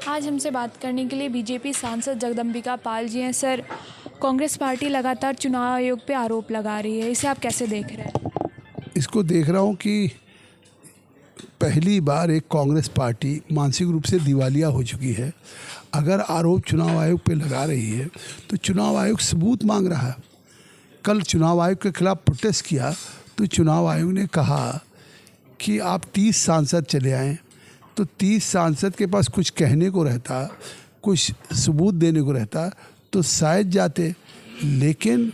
आज हमसे बात करने के लिए बीजेपी सांसद जगदम्बिका पाल जी हैं। सर, कांग्रेस पार्टी लगातार चुनाव आयोग पे आरोप लगा रही है, इसे आप कैसे देख रहे हैं? इसको देख रहा हूँ कि पहली बार एक कांग्रेस पार्टी मानसिक रूप से दिवालिया हो चुकी है। अगर आरोप चुनाव आयोग पे लगा रही है तो चुनाव आयोग सबूत मांग रहा है। कल चुनाव आयोग के खिलाफ प्रोटेस्ट किया तो चुनाव आयोग ने कहा कि आप 30 सांसद चले आएँ, तो 30 सांसद के पास कुछ कहने को रहता, कुछ सबूत देने को रहता तो शायद जाते, लेकिन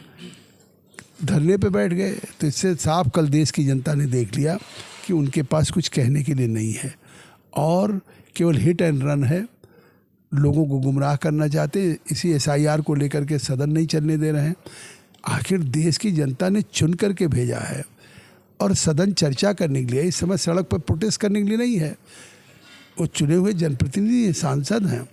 धरने पे बैठ गए। तो इससे साफ कल देश की जनता ने देख लिया कि उनके पास कुछ कहने के लिए नहीं है और केवल हिट एंड रन है। लोगों को गुमराह करना चाहते, इसी SIR को लेकर के सदन नहीं चलने दे रहे हैं। आखिर देश की जनता ने चुन करके भेजा है और सदन चर्चा करने के लिए, इस समय सड़क पर प्रोटेस्ट करने के लिए नहीं है। वो चुने हुए जनप्रतिनिधि सांसद हैं,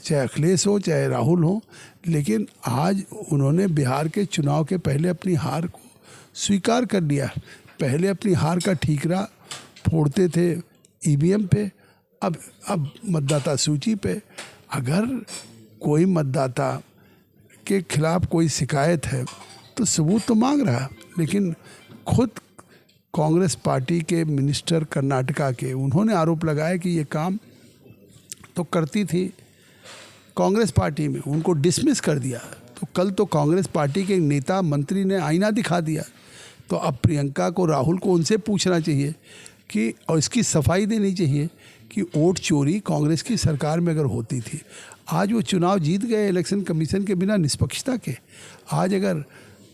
चाहे अखिलेश हो चाहे राहुल हो, लेकिन आज उन्होंने बिहार के चुनाव के पहले अपनी हार को स्वीकार कर लिया। पहले अपनी हार का ठीकरा फोड़ते थे EVM पे, अब मतदाता सूची पे। अगर कोई मतदाता के खिलाफ कोई शिकायत है तो सबूत तो मांग रहा है, लेकिन खुद कांग्रेस पार्टी के मिनिस्टर कर्नाटका के, उन्होंने आरोप लगाया कि ये काम तो करती थी कांग्रेस पार्टी में, उनको डिसमिस कर दिया। तो कल तो कांग्रेस पार्टी के नेता मंत्री ने आईना दिखा दिया। तो अब प्रियंका को, राहुल को उनसे पूछना चाहिए कि, और इसकी सफाई देनी चाहिए कि वोट चोरी कांग्रेस की सरकार में अगर होती थी, आज वो चुनाव जीत गए इलेक्शन कमीशन के बिना निष्पक्षता के। आज अगर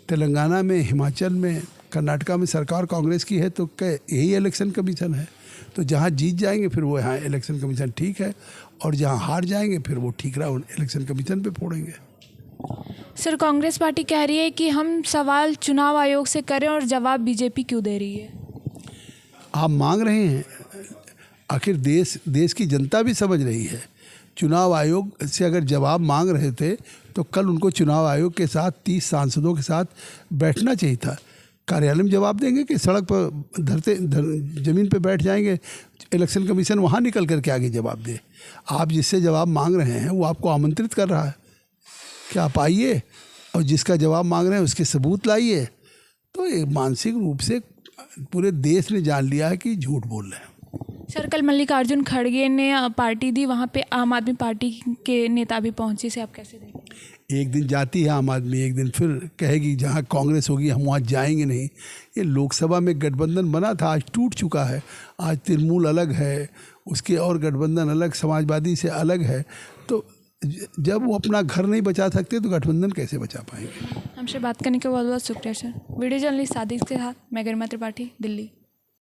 तेलंगाना में, हिमाचल में, कर्नाटका में सरकार कांग्रेस की है तो क्या यही इलेक्शन कमीशन है? तो जहाँ जीत जाएंगे फिर वो यहाँ इलेक्शन कमीशन ठीक है, और जहाँ हार जाएंगे फिर वो ठीक रहा इलेक्शन कमीशन पे फोड़ेंगे। सर, कांग्रेस पार्टी कह रही है कि हम सवाल चुनाव आयोग से करें और जवाब बीजेपी क्यों दे रही है? आप मांग रहे हैं, आखिर देश की जनता भी समझ रही है। चुनाव आयोग से अगर जवाब मांग रहे थे तो कल उनको चुनाव आयोग के साथ 30 सांसदों के साथ बैठना चाहिए था। कार्यालय में जवाब देंगे कि सड़क पर ज़मीन पे बैठ जाएंगे, इलेक्शन कमीशन वहाँ निकल करके आगे जवाब दे। आप जिससे जवाब मांग रहे हैं वो आपको आमंत्रित कर रहा है कि आप आइए और जिसका जवाब मांग रहे हैं उसके सबूत लाइए। तो ये मानसिक रूप से पूरे देश ने जान लिया है कि झूठ बोल रहे हैं। सर, कल मल्लिकार्जुन खड़गे ने पार्टी दी, वहाँ पे आम आदमी पार्टी के नेता भी पहुँचे, से आप कैसे देखें? एक दिन जाती है आम आदमी, एक दिन फिर कहेगी जहाँ कांग्रेस होगी हम वहाँ जाएंगे नहीं। ये लोकसभा में गठबंधन बना था, आज टूट चुका है। आज तृणमूल अलग है, उसके और गठबंधन अलग, समाजवादी से अलग है। तो जब वो अपना घर नहीं बचा सकते तो गठबंधन कैसे बचा पाएंगे? हमसे बात करने के बहुत बहुत शुक्रिया सर। वीडियो जर्नलिस्ट सादिक के साथ मैं गरिमा त्रिपाठी, दिल्ली।